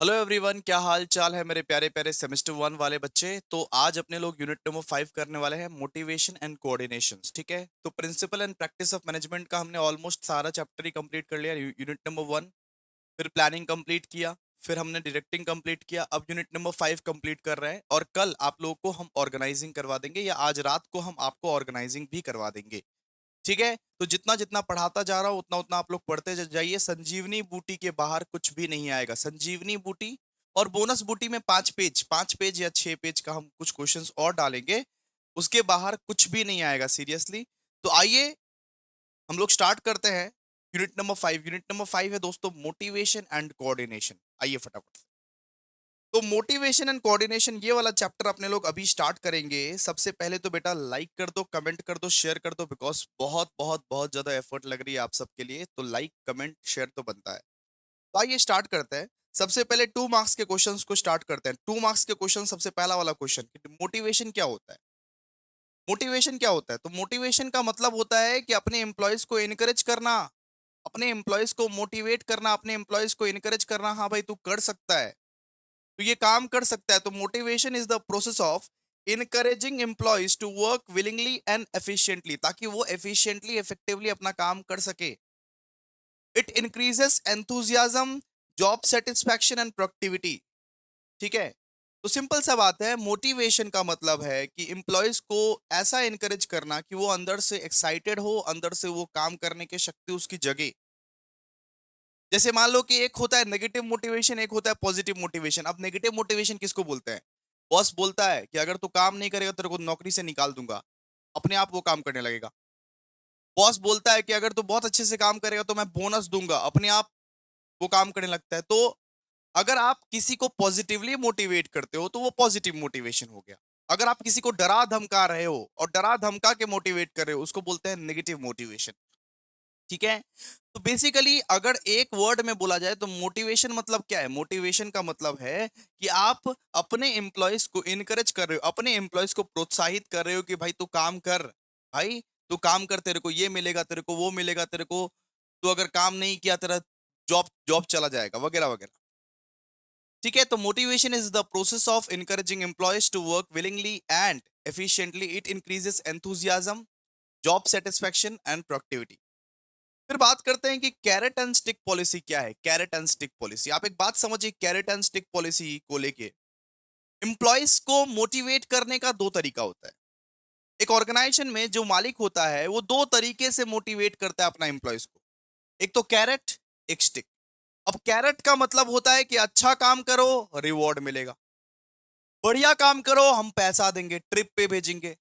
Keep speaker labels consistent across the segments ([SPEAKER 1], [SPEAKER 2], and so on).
[SPEAKER 1] Hello everyone, क्या हाल चाल है मेरे प्यारे प्यारे सेमेस्टर 1 वाले बच्चे। तो आज अपने लोग यूनिट नंबर 5 करने वाले हैं, मोटिवेशन एंड कोऑर्डिनेशंस। ठीक है, तो principle and practice of management का हमने ऑलमोस्ट सारा चैप्टर ही कंप्लीट कर लिया। यूनिट नंबर 1, फिर प्लानिंग कंप्लीट किया, फिर हमने डायरेक्टिंग कंप्लीट किया। अब यूनिट नंबर 5 कंप्लीट कर रहे हैं और कल आप लोगों को हम ऑर्गेनाइजिंग करवा देंगे, या आज रात को हम आपको ऑर्गेनाइजिंग भी करवा देंगे। ठीक है, तो जितना जितना पढ़ाता जा रहा हूं उतना उतना आप लोग पढ़ते जाइए। संजीवनी बूटी के बाहर कुछ भी नहीं आएगा। संजीवनी बूटी और बोनस बूटी में 5 पेज या 6 पेज का हम कुछ क्वेश्चंस और डालेंगे। उसके बाहर कुछ भी नहीं आएगा, सीरियसली। तो आइए हम लोग स्टार्ट करते हैं यूनिट नंबर 5। यूनिट नंबर 5 है दोस्तों, मोटिवेशन एंड कोऑर्डिनेशन। आइए फटाफट से। तो मोटिवेशन एंड कोऑर्डिनेशन ये वाला चैप्टर अपने लोग अभी स्टार्ट करेंगे। सबसे पहले तो बेटा लाइक कर दो, कमेंट कर दो, शेयर कर दो, बिकॉज बहुत बहुत बहुत ज्यादा एफर्ट लग रही है आप सबके लिए। तो लाइक कमेंट शेयर तो बनता है। तो आइए स्टार्ट करते हैं। सबसे पहले 2 मार्क्स के क्वेश्चंस को स्टार्ट करते हैं। 2 मार्क्स के क्वेश्चन, सबसे पहला वाला क्वेश्चन, मोटिवेशन क्या होता है। मोटिवेशन क्या होता है? तो मोटिवेशन का मतलब होता है कि अपने एम्प्लॉयज को इनकरेज करना, अपने एम्प्लॉयज को मोटिवेट करना, अपने एम्प्लॉयज को इनकरेज करना। हाँ भाई, तू कर सकता है, तो ये काम कर सकता है। तो motivation is the process of encouraging employees to work willingly and efficiently, ताकि वो एफिशिएंटली इफेक्टिवली अपना काम कर सके। It increases enthusiasm, job satisfaction and productivity. ठीक है, तो सिंपल सा बात है, मोटिवेशन का मतलब है कि एम्प्लॉयज को ऐसा इनकरेज करना कि वो अंदर से एक्साइटेड हो, अंदर से वो काम करने की शक्ति उसकी जगे। जैसे मान लो कि एक होता है नेगेटिव मोटिवेशन, एक होता है पॉजिटिव मोटिवेशन। अब नेगेटिव मोटिवेशन किसको बोलते हैं? बॉस बोलता है कि अगर तू काम नहीं करेगा तेरे को नौकरी से निकाल दूंगा, अपने आप वो काम करने लगेगा। बॉस बोलता है कि अगर तू बहुत अच्छे से काम करेगा तो मैं बोनस दूंगा, अपने आप वो काम करने लगता है। तो अगर आप किसी को पॉजिटिवली मोटिवेट करते हो तो वो पॉजिटिव मोटिवेशन हो गया। अगर आप किसी को डरा धमका रहे हो और डरा धमका के मोटिवेट कर रहे हो, उसको बोलते हैं नेगेटिव मोटिवेशन। ठीक है, तो बेसिकली अगर एक वर्ड में बोला जाए तो मोटिवेशन मतलब क्या है? मोटिवेशन का मतलब है कि आप अपने एम्प्लॉयज को इनकरेज कर रहे हो, अपने एम्प्लॉयज को प्रोत्साहित कर रहे हो कि भाई तू काम कर, भाई तू काम कर, तेरे को ये मिलेगा, तेरे को वो मिलेगा, तेरे को, तू अगर काम नहीं किया तेरा जॉब जॉब चला जाएगा, वगैरह वगैरह। ठीक है, तो motivation is the process of encouraging employees to work willingly and efficiently. It increases enthusiasm, job satisfaction and productivity. फिर बात करते हैं कि कैरेट एंड स्टिक पॉलिसी क्या है। कैरेट एंड स्टिक पॉलिसी, आप एक बात समझिए, कैरेट एंड स्टिक पॉलिसी को लेके एम्प्लॉयज को मोटिवेट करने का दो तरीका होता है। एक ऑर्गेनाइजेशन में जो मालिक होता है वो दो तरीके से मोटिवेट करता है अपना एम्प्लॉयज को, एक तो कैरेट, एक स्टिक। अब कैरेट का मतलब होता है कि अच्छा काम करो, रिवॉर्ड मिलेगा, बढ़िया काम करो, हम पैसा देंगे, ट्रिप पे भेजेंगे।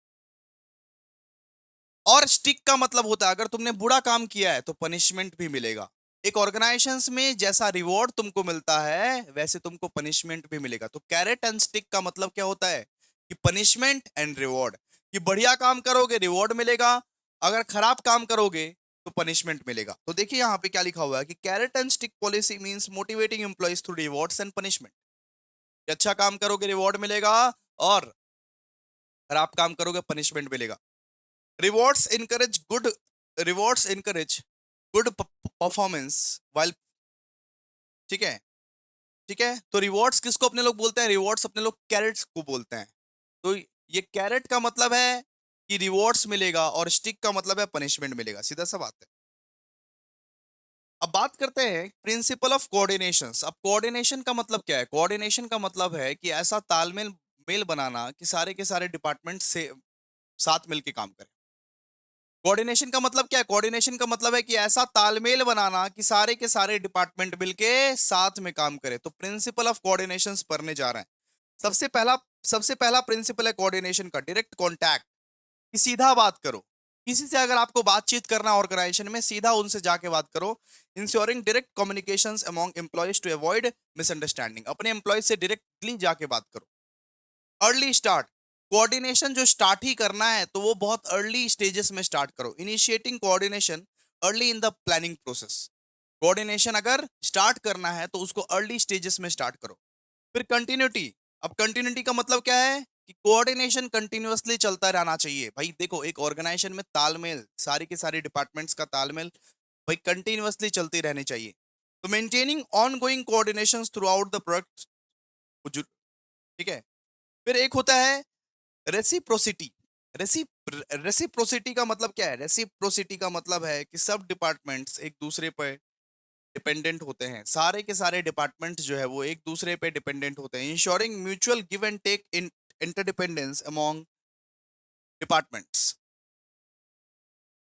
[SPEAKER 1] और स्टिक का मतलब होता है अगर तुमने बुरा काम किया है तो पनिशमेंट भी मिलेगा। एक ऑर्गेनाइजेशंस में जैसा रिवॉर्ड तुमको मिलता है वैसे तुमको पनिशमेंट भी मिलेगा। तो कैरेट एंड स्टिक का मतलब क्या होता है कि पनिशमेंट एंड रिवॉर्ड, कि बढ़िया काम करोगे रिवॉर्ड मिलेगा, अगर खराब काम करोगे तो पनिशमेंट मिलेगा। तो देखिए यहाँ पे क्या लिखा हुआ है कि carrot and stick policy means motivating employees through rewards and punishment. अच्छा काम करोगे रिवॉर्ड मिलेगा, और खराब काम करोगे पनिशमेंट मिलेगा। Rewards encourage good rewards encourage good performance while. ठीक है, ठीक है, तो रिवॉर्ड्स किसको अपने लोग बोलते हैं? रिवॉर्ड्स अपने लोग कैरेट्स को बोलते हैं। तो ये कैरेट का मतलब है कि रिवॉर्ड्स मिलेगा और स्टिक का मतलब है पनिशमेंट मिलेगा, सीधा सा बात है। अब बात करते हैं प्रिंसिपल ऑफ कोऑर्डिनेशन। अब कोऑर्डिनेशन का मतलब क्या है? कोऑर्डिनेशन का मतलब है कि ऐसा तालमेल मेल बनाना कि सारे के सारे डिपार्टमेंट से साथ मिलकर काम करें। कोऑर्डिनेशन का मतलब क्या है? कोऑर्डिनेशन का मतलब है कि ऐसा तालमेल बनाना कि सारे के सारे डिपार्टमेंट मिलके साथ में काम करें। तो प्रिंसिपल ऑफ कोऑर्डिनेशन पढ़ने जा रहे हैं। सबसे पहला सबसे पहला प्रिंसिपल है कोऑर्डिनेशन का, डायरेक्ट कांटेक्ट, कि सीधा बात करो। किसी से अगर आपको बातचीत करना ऑर्गेनाइजेशन में, सीधा उनसे जाके बात करो। Ensuring direct communications among employees to avoid misunderstanding, अपने एम्प्लॉयज से डायरेक्टली जाके बात करो। अर्ली स्टार्ट, कोऑर्डिनेशन जो स्टार्ट ही करना है तो वो बहुत अर्ली स्टेजेस में स्टार्ट करो। Initiating coordination early in the planning process. Coordination अगर स्टार्ट करना है तो उसको अर्ली स्टेजेस में स्टार्ट करो। फिर कंटिन्यूटी। अब कंटिन्यूटी का मतलब क्या है कि कोऑर्डिनेशन कंटिन्यूअसली चलता रहना चाहिए। भाई देखो, एक ऑर्गेनाइजेशन में तालमेल, सारी के सारी डिपार्टमेंट्स का तालमेल भाई कंटिन्यूअसली चलती रहनी चाहिए। तो maintaining ongoing coordination through out the product, ठीक है। फिर एक होता है रेसिप्रोसिटी। रेसिप्रोसिटी का मतलब क्या है? रेसिप्रोसिटी का मतलब है कि सब डिपार्टमेंट्स एक दूसरे पर डिपेंडेंट होते हैं, सारे के सारे डिपार्टमेंट जो है वो एक दूसरे पे डिपेंडेंट होते हैं, ensuring mutual give and take in interdependence among departments.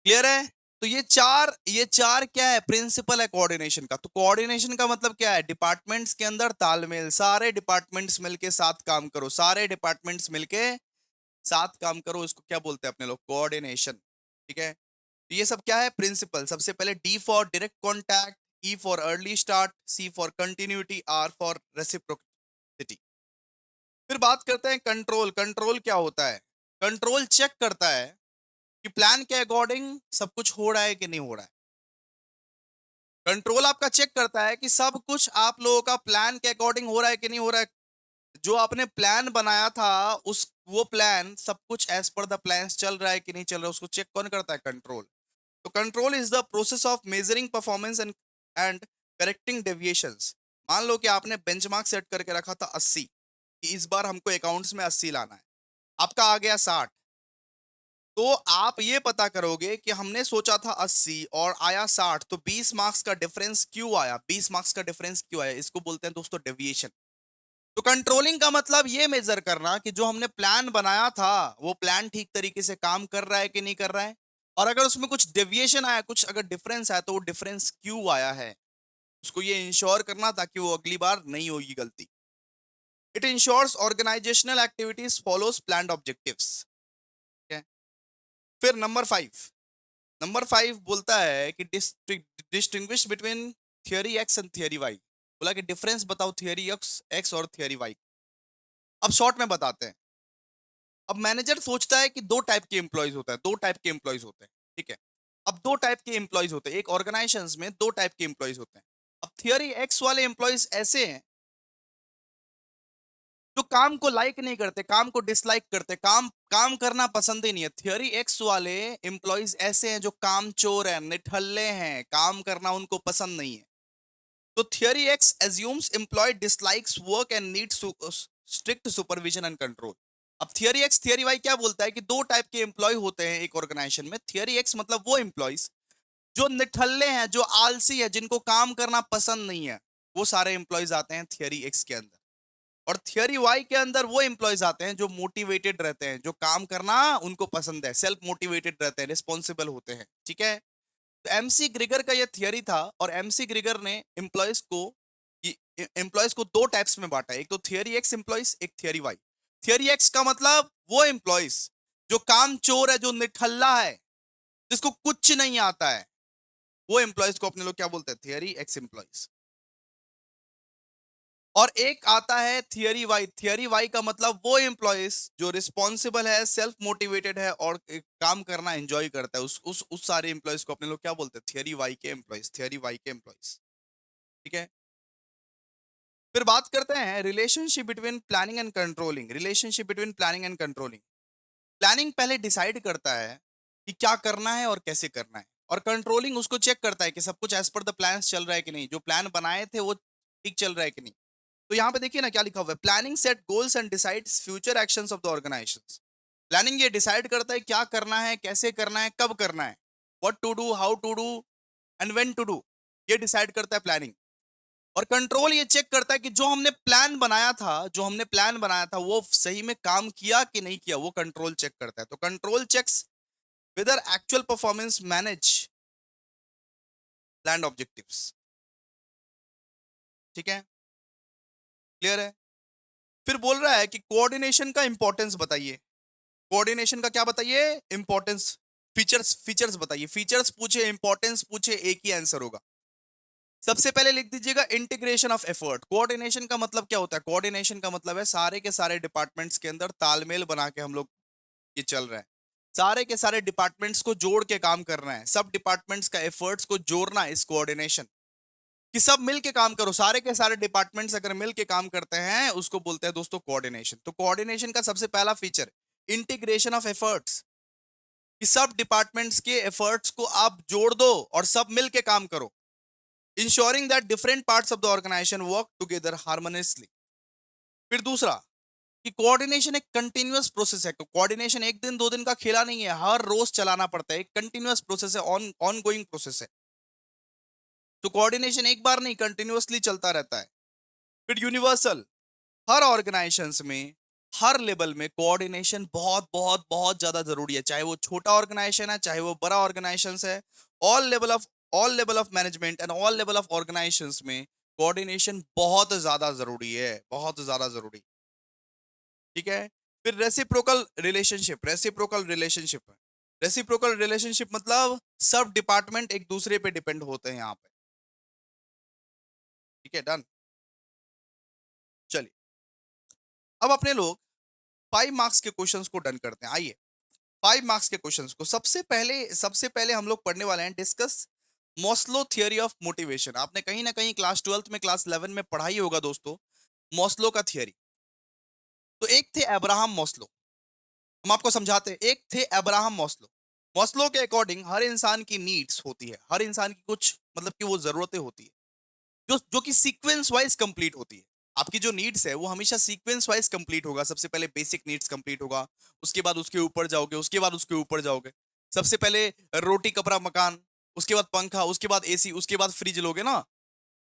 [SPEAKER 1] Clear है? तो ये चार क्या है? प्रिंसिपल है कोऑर्डिनेशन का। तो कोऑर्डिनेशन का मतलब क्या है? डिपार्टमेंट्स के अंदर तालमेल, सारे डिपार्टमेंट्स मिलके साथ काम करो, सारे डिपार्टमेंट्स मिलके साथ काम करो, इसको क्या बोलते हैं अपने लोग? कोऑर्डिनेशन। ठीक है, तो ये सब क्या है? प्रिंसिपल। सबसे पहले D for direct contact, E for early start, C for continuity, R for reciprocity. फिर बात करते हैं कंट्रोल। कंट्रोल क्या होता है? कंट्रोल चेक करता है कि प्लान के अकॉर्डिंग सब कुछ हो रहा है कि नहीं हो रहा है। कंट्रोल आपका चेक करता है कि सब कुछ आप लोगों का प्लान के अकॉर्डिंग हो रहा है कि नहीं हो रहा है। जो आपने प्लान बनाया था, उस वो प्लान सब कुछ एज पर द प्लान चल रहा है कि नहीं चल रहा है, उसको चेक कौन करता है? कंट्रोल। तो control is the process of measuring performance and correcting deviations. मान लो कि आपने बेंचमार्क सेट करके रखा था 80, कि इस बार हमको अकाउंट्स में 80 लाना है, आपका आ गया 60। तो आप ये पता करोगे कि हमने सोचा था 80 और आया 60, तो 20 मार्क्स का डिफरेंस क्यों आया? 20 मार्क्स का डिफरेंस क्यों आया? इसको बोलते हैं दोस्तों डेविएशन। तो कंट्रोलिंग का मतलब ये मेजर करना कि जो हमने प्लान बनाया था वो प्लान ठीक तरीके से काम कर रहा है कि नहीं कर रहा है, और अगर उसमें कुछ डेविएशन आया, कुछ अगर डिफरेंस आया, तो वो डिफरेंस क्यों आया है, उसको ये इंश्योर करना ताकि वो अगली बार नहीं होगी गलती। It ensures organisational activities follows planned objectives. फिर नंबर 5 बोलता है कि distinguish between theory X and theory Y. बोला कि डिफरेंस बताओ थियरी एक्स एक्स और थियरी वाई। अब शॉर्ट में बताते हैं। अब मैनेजर सोचता है कि दो टाइप के एम्प्लॉयज होता है, दो टाइप के एम्प्लॉयज होते हैं, ठीक है। अब दो टाइप के एम्प्लॉयज होते हैं, एक ऑर्गेनाइजेशंस में दो टाइप के एम्प्लॉयज होते हैं। अब थियरी एक्स वाले एम्प्लॉयज ऐसे हैं जो काम को लाइक नहीं करते, काम को डिसलाइक करते, काम काम करना पसंद ही नहीं है। थियरी एक्स वाले एम्प्लॉयज ऐसे हैं जो काम चोर हैं, निठल्ले हैं, काम करना उनको पसंद नहीं है। तो theory X assumes employee dislikes work and needs strict supervision and control. अब थियरी एक्स थियरी वाई क्या बोलता है कि दो टाइप के एम्प्लॉय होते हैं एक ऑर्गेनाइजेशन में। थियरी एक्स मतलब वो एम्प्लॉयज जो निठल्ले हैं, जो आलसी है, जिनको काम करना पसंद नहीं है, वो सारे एम्प्लॉयज आते हैं थियरी एक्स के अंदर। और थियरी वाई के अंदर वो एम्प्लॉयज आते हैं जो मोटिवेटेड रहते हैं, जो काम करना उनको पसंद है, सेल्फ मोटिवेटेड रहते हैं, रिस्पॉन्सिबल होते हैं। ठीक है, तो एमसी ग्रिगर का ये थियरी था, और एमसी ग्रिगर ने एम्प्लॉयज को दो टाइप्स में बांटा है, एक तो थियरी एक्स एम्प्लॉयज, एक थियरी वाई। थियरी एक्स का मतलब वो एम्प्लॉयज जो काम चोर है, जो निठल्ला है, जिसको कुछ नहीं आता है, वो एम्प्लॉयज को अपने लोग क्या बोलते हैं? Theory x employees. और एक आता है थियरी वाई। थियरी वाई का मतलब वो एम्प्लॉयज जो रिस्पॉन्सिबल है, सेल्फ मोटिवेटेड है और काम करना एंजॉय करता है, उस सारे एम्प्लॉयज को अपने लोग क्या बोलते हैं? थियरी वाई के एम्प्लॉयज, थियरी वाई के एम्प्लॉयज। ठीक है, फिर बात करते हैं relationship between planning and controlling. Relationship between planning and controlling. Planning पहले डिसाइड करता है कि क्या करना है और कैसे करना है, और कंट्रोलिंग उसको चेक करता है कि सब कुछ एज पर द प्लान चल रहा है कि नहीं, जो प्लान बनाए थे वो ठीक चल रहा है कि नहीं। तो यहाँ पे देखिए ना क्या लिखा हुआ है, planning set goals and decides future actions of the organisations. Planning ये डिसाइड करता है क्या करना है, कैसे करना है, कब करना है, what to do, how to do and when to do, ये डिसाइड करता है प्लानिंग। और कंट्रोल ये चेक करता है कि जो हमने प्लान बनाया था वो सही में काम किया कि नहीं किया, वो कंट्रोल चेक करता है। तो control checks whether actual performance manage planned objectives। ठीक है, क्लियर है? फिर बोल रहा है कि कोऑर्डिनेशन का इंपॉर्टेंस बताइए। कोऑर्डिनेशन का क्या बताइए? इंपॉर्टेंस। फीचर्स बताइए। फीचर्स पूछे, इंपॉर्टेंस पूछे, एक ही आंसर होगा। सबसे पहले लिख दीजिएगा इंटीग्रेशन ऑफ एफर्ट। कोऑर्डिनेशन का मतलब क्या होता है? कोऑर्डिनेशन का मतलब है सारे के सारे डिपार्टमेंट्स के अंदर तालमेल बना के हम लोग ये चल रहा है, सारे के सारे डिपार्टमेंट्स को जोड़ के काम करना है, सब डिपार्टमेंट्स का एफर्ट्स को जोड़ना इस कोऑर्डिनेशन, कि सब मिल के काम करो, सारे के सारे डिपार्टमेंट्स अगर मिल के काम करते हैं उसको बोलते हैं दोस्तों कोऑर्डिनेशन। तो कोऑर्डिनेशन का सबसे पहला फीचर इंटीग्रेशन ऑफ एफर्ट्स, कि सब डिपार्टमेंट्स के एफर्ट्स को आप जोड़ दो और सब मिल के काम करो। Ensuring that different parts of the organisation work together harmoniously. फिर दूसरा कि कोऑर्डिनेशन एक कंटिन्यूअस प्रोसेस है। कोऑर्डिनेशन एक दिन दो दिन का खेला नहीं है, हर रोज चलाना पड़ता है, एक कंटिन्यूअस प्रोसेस है, ऑन गोइंग प्रोसेस है। तो कोऑर्डिनेशन एक बार नहीं, कंटिन्यूअसली चलता रहता है। फिर यूनिवर्सल, हर ऑर्गेनाइजेशंस में, हर लेवल में कोऑर्डिनेशन बहुत बहुत बहुत ज्यादा जरूरी है, चाहे वो छोटा ऑर्गेनाइजेशन है, चाहे वो बड़ा ऑर्गेनाइजेशन है। All level of all level of management and all level of organisations में कोऑर्डिनेशन बहुत ज्यादा जरूरी है, बहुत ज्यादा जरूरी। ठीक है। फिर रेसिप्रोकल रिलेशनशिप मतलब सब डिपार्टमेंट एक दूसरे पे डिपेंड होते हैं यहाँ पे। ठीक है, डन। चलिए, अब अपने लोग 5 मार्क्स के क्वेश्चंस को डन करते हैं। आइए, 5 मार्क्स के क्वेश्चंस को सबसे पहले हम लोग पढ़ने वाले हैं, discuss Maslow theory of motivation. आपने कहीं ना कहीं क्लास 12th में, क्लास 11 में पढ़ा ही होगा दोस्तों, मॉस्लो का थियरी। तो एक थे अब्राहम मॉस्लो, हम आपको समझाते हैं। एक थे अब्राहम मॉस्लो। मॉस्लो के अकॉर्डिंग हर इंसान की नीड्स होती है, हर इंसान की कुछ मतलब कि वो जरूरतें होती है जो जो कि सीक्वेंस वाइज कंप्लीट होती है। आपकी जो नीड्स है वो हमेशा सीक्वेंस वाइज कंप्लीट होगा। सबसे पहले बेसिक नीड्स कंप्लीट होगा, उसके बाद उसके ऊपर जाओगे, उसके बाद उसके ऊपर जाओगे। सबसे पहले रोटी कपड़ा मकान, उसके बाद पंखा, उसके बाद एसी, उसके बाद फ्रिज लोगे ना।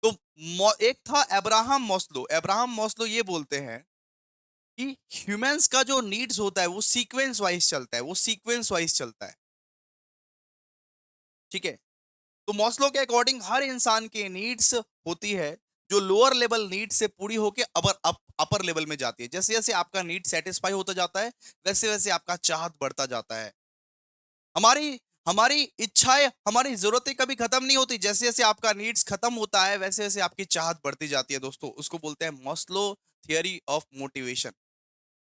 [SPEAKER 1] तो एक था अब्राहम मॉस्लो। अब्राहम मॉस्लो ये बोलते हैं कि ह्यूमंस का जो नीड्स होता है वो सीक्वेंस वाइज चलता है, वो सीक्वेंस वाइज चलता है। ठीक है। तो मॉस्लो के अकॉर्डिंग हर इंसान के नीड्स होती है जो लोअर लेवल नीड से पूरी होके अपर लेवल में जाती है। जैसे जैसे आपका नीड सेटिस्फाई होता जाता है, वैसे वैसे आपका चाहत बढ़ता जाता है। हमारी हमारी इच्छाएं, हमारी जरूरतें कभी खत्म नहीं होती। जैसे जैसे आपका नीड्स खत्म होता है, वैसे वैसे आपकी चाहत बढ़ती जाती है दोस्तों। उसको बोलते हैं मॉस्लो थियरी ऑफ मोटिवेशन।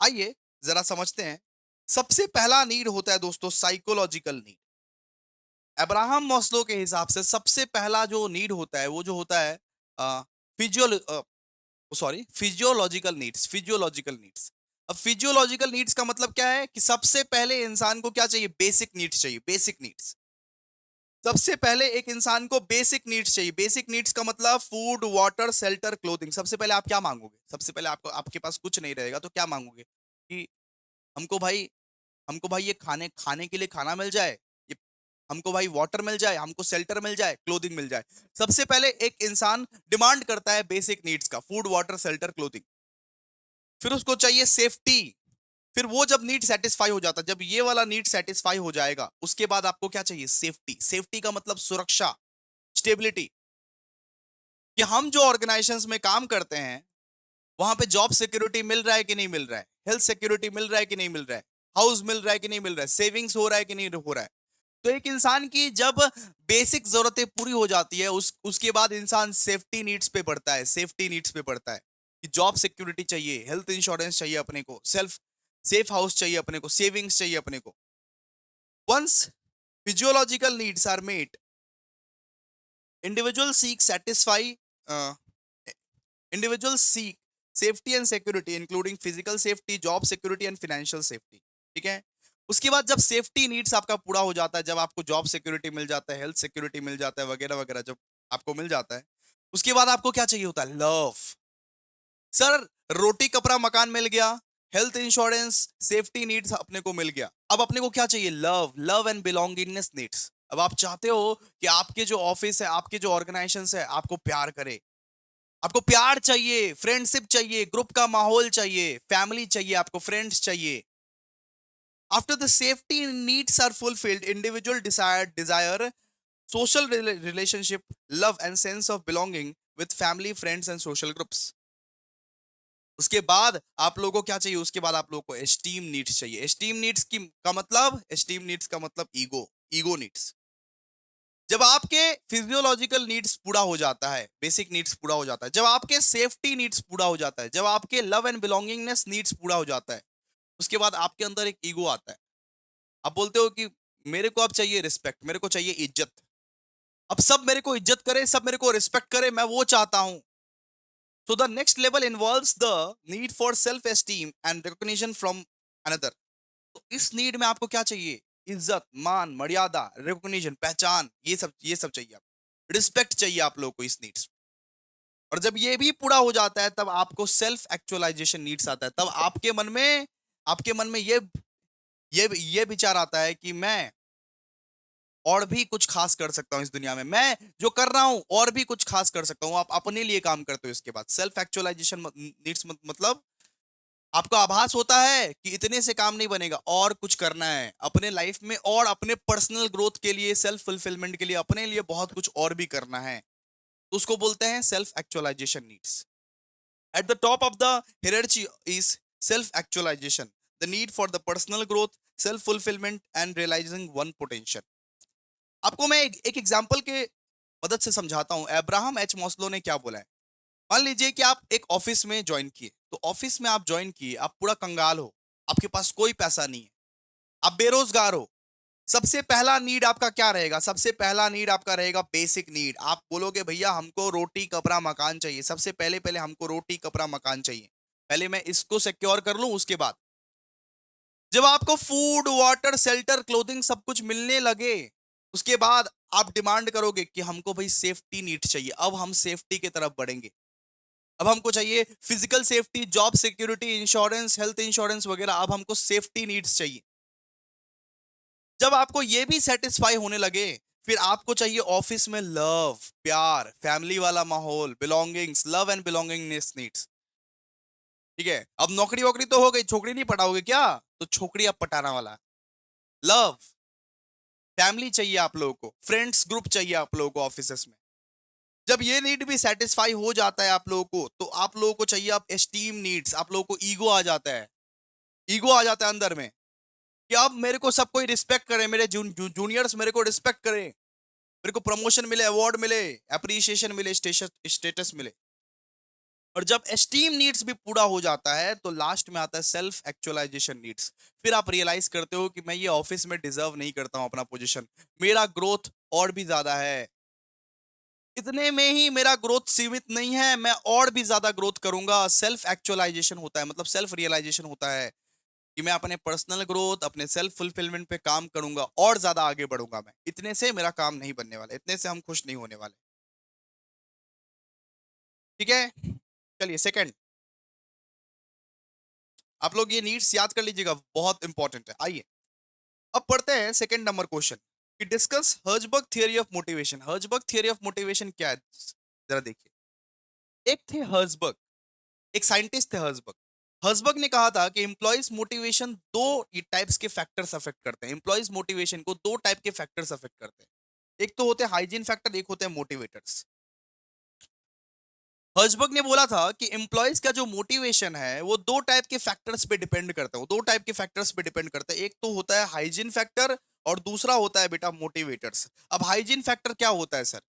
[SPEAKER 1] आइए जरा समझते हैं। सबसे पहला नीड होता है दोस्तों साइकोलॉजिकल नीड। अब्राहम मॉस्लो के हिसाब से सबसे पहला जो नीड होता है वो जो होता है फिजियोल फिजियोलॉजिकल नीड्स। अब फिजियोलॉजिकल नीड्स का मतलब क्या है कि सबसे पहले इंसान को क्या चाहिए, बेसिक नीड्स चाहिए, बेसिक नीड्स। सबसे पहले एक इंसान को बेसिक नीड्स चाहिए। बेसिक नीड्स का मतलब फूड, वाटर, शेल्टर, क्लोथिंग। सबसे पहले आप क्या मांगोगे? सबसे पहले आपको, आपके पास कुछ नहीं रहेगा तो क्या मांगोगे कि हमको भाई हमको भाई ये खाने खाने के लिए खाना मिल जाए, ये हमको भाई वाटर मिल जाए, हमको शेल्टर मिल जाए, क्लोथिंग मिल जाए। सबसे पहले एक इंसान डिमांड करता है बेसिक नीड्स का, फूड, वाटर, शेल्टर, क्लोथिंग। फिर उसको चाहिए सेफ्टी। फिर वो जब नीड सेटिस्फाई हो जाता है, जब ये वाला नीड सेटिस्फाई हो जाएगा, उसके बाद आपको क्या चाहिए, सेफ्टी। सेफ्टी का मतलब सुरक्षा, स्टेबिलिटी। कि हम जो ऑर्गेनाइजेशंस में काम करते हैं वहां पे जॉब सिक्योरिटी मिल रहा है कि नहीं मिल रहा है, हेल्थ सिक्योरिटी मिल रहा है कि नहीं मिल रहा है, हाउस मिल रहा है कि नहीं मिल रहा है, सेविंग्स हो रहा है कि नहीं हो रहा है। तो एक इंसान की जब बेसिक जरूरतें पूरी हो जाती है, उसके बाद इंसान सेफ्टी नीड्स पे बढ़ता है, सेफ्टी नीड्स पे बढ़ता है कि जॉब सिक्योरिटी चाहिए, हेल्थ इंश्योरेंस चाहिए अपने को, सेफ हाउस चाहिए अपने को, सेविंग्स चाहिए अपने को। Once physiological needs are met, individual seek satisfy individual seek safety and security including physical safety, job security and financial safety. ठीक है। उसके बाद जब सेफ्टी नीड्स आपका पूरा हो जाता है, जब आपको जॉब सिक्योरिटी मिल जाता है, हेल्थ सिक्योरिटी मिल जाता है, वगैरह वगैरह जब आपको मिल जाता है, उसके बाद आपको क्या चाहिए होता है, लव। सर, रोटी कपड़ा मकान मिल गया, हेल्थ इंश्योरेंस, सेफ्टी नीड्स अपने को मिल गया, अब अपने को क्या चाहिए, love. Love and belongingness needs. अब आप चाहते हो कि आपके जो ऑफिस है, आपके जो ऑर्गेनाइजेशन है, आपको प्यार करे। आपको प्यार चाहिए, फ्रेंडशिप चाहिए, ग्रुप का माहौल चाहिए, फैमिली चाहिए, आपको फ्रेंड्स चाहिए। After the safety needs are fulfilled, individual desire social relationship, love and sense of belonging with family, friends and social groups। उसके बाद आप लोगों को क्या चाहिए, उसके बाद आप लोगों को एस्टीम नीड्स चाहिए। एस्टीम नीड्स का मतलब ईगो नीड्स। जब आपके फिजियोलॉजिकल नीड्स पूरा हो जाता है, बेसिक नीड्स पूरा हो जाता है, जब आपके सेफ्टी नीड्स पूरा हो जाता है, जब आपके लव एंड बिलोंगिंगनेस नीड्स पूरा हो जाता है, उसके बाद आपके अंदर एक ईगो आता है। आप बोलते हो कि मेरे को अब चाहिए रिस्पेक्ट, मेरे को चाहिए इज्जत। अब सब मेरे को इज्जत करे, सब मेरे को रिस्पेक्ट करे, मैं वो चाहता हूं। So the next level involves the need for self esteem and recognition from another. तो इस नीड में आपको क्या चाहिए, इज्जत, मान, मर्यादा, रिकॉग्निशन, पहचान, ये सब चाहिए आपको। रिस्पेक्ट चाहिए आप लोगों को इस नीड्स। और जब ये भी पूरा हो जाता है तब आपको सेल्फ एक्चुअलाइजेशन नीड्स आता है। तब आपके मन में ये विचार आता है कि मैं और भी कुछ खास कर सकता हूं इस दुनिया में, मैं जो कर रहा हूं और भी कुछ खास कर सकता हूं। आप अपने लिए काम करते हो। इसके बाद सेल्फ एक्चुअलाइजेशन नीड्स मतलब आपको आभास होता है कि इतने से काम नहीं बनेगा, और कुछ करना है अपने लाइफ में, और अपने पर्सनल ग्रोथ के लिए, सेल्फ फुलफिलमेंट के लिए, अपने लिए बहुत कुछ और भी करना है। तो उसको बोलते हैं self actualisation needs. At the top of the hierarchy is self actualization, the need for the personal growth, self fulfillment and realizing one potential। आपको मैं एक एग्जांपल के मदद से समझाता हूं। अब्राहम एच मॉस्लो ने क्या बोला है। मान लीजिए कि आप एक ऑफिस में ज्वाइन किए, तो ऑफिस में आप ज्वाइन किए, आप पूरा कंगाल हो, आपके पास कोई पैसा नहीं है, आप बेरोजगार हो। सबसे पहला नीड आपका क्या रहेगा? सबसे पहला नीड आपका रहेगा बेसिक नीड। आप बोलोगे भैया हमको रोटी कपड़ा मकान चाहिए। सबसे पहले पहले हमको रोटी कपड़ा मकान चाहिए। पहले मैं इसको सिक्योर कर लूं, उसके बाद जब आपको फूड वाटर शेल्टर क्लोथिंग सब कुछ मिलने लगे, उसके बाद आप डिमांड करोगे कि हमको भाई सेफ्टी नीड चाहिए। अब हम सेफ्टी की तरफ बढ़ेंगे। अब हमको चाहिए physical safety, job security, insurance, health insurance वगैरह। अब हमको सेफ्टी नीड्स चाहिए। जब आपको ये भी सेटिस्फाई होने लगे, फिर आपको चाहिए ऑफिस में लव, प्यार, फैमिली वाला माहौल, belongings, love and belongingness needs. ठीक है, अब नौकरी वोकरी तो हो गई, छोकरी नहीं पटाओगे क्या? तो छोकरी अब पटाना वाला है। लव, फैमिली चाहिए आप लोगों को, फ्रेंड्स ग्रुप चाहिए आप लोगों को ऑफिस में। जब ये नीड भी सेटिस्फाई हो जाता है आप लोगों को, तो आप लोगों को चाहिए आप एस्टीम नीड्स। आप लोगों को ईगो आ जाता है। ईगो आ जाता है अंदर में कि अब मेरे को सब कोई रिस्पेक्ट करे, मेरे जूनियर्स मेरे को रिस्पेक्ट करे, मेरे को प्रमोशन मिले, अवार्ड मिले, अप्रिसिएशन मिले, स्टेटस मिले। और जब एस्टीम नीड्स भी पूरा हो जाता है तो लास्ट में आता है सेल्फ एक्चुअलाइजेशन नीड्स। फिर आप रियलाइज करते हो कि मैं ये ऑफिस में डिजर्व नहीं करता हूं अपना पोजीशन, मेरा ग्रोथ और भी ज्यादा है। इतने में ही मेरा ग्रोथ सीमित नहीं है, मैं और भी ज्यादा ग्रोथ करूंगा। सेल्फ एक्चुअलाइजेशन होता है, मतलब सेल्फ रियलाइजेशन होता है कि मैं अपने पर्सनल ग्रोथ, अपने सेल्फ फुलफिलमेंट पे काम करूंगा और ज्यादा आगे बढ़ूंगा। मैं इतने से मेरा काम नहीं बनने वाला, इतने से हम खुश नहीं होने वाले। ठीक है, चलिए सेकंड, आप लोग ये नीड्स याद कर लीजिएगा, बहुत इंपॉर्टेंट है। आइए अब पढ़ते हैं सेकंड नंबर क्वेश्चन कि discuss Herzberg theory of motivation. Herzberg theory of motivation क्या है, जरा देखिए। एक थे हर्जबर्ग, एक साइंटिस्ट थे हर्जबर्ग। हर्जबर्ग ने कहा था कि एम्प्लॉइज मोटिवेशन दो टाइप्स के फैक्टर्स अफेक्ट करते हैं। एम्प्लॉइज मोटिवेशन को दो टाइप के फैक्टर्स अफेक्ट करते हैं। एक तो होते हैं हाइजीन फैक्टर, एक होते हैं मोटिवेटर्स। हर्जबर्ग ने बोला था कि एम्प्लॉइज का जो मोटिवेशन है वो दो टाइप के फैक्टर्स पे डिपेंड करता है। वो दो टाइप के फैक्टर्स पे डिपेंड करता है। एक तो होता है हाइजीन फैक्टर और दूसरा होता है बेटा मोटिवेटर्स। अब हाइजीन फैक्टर क्या होता है सर?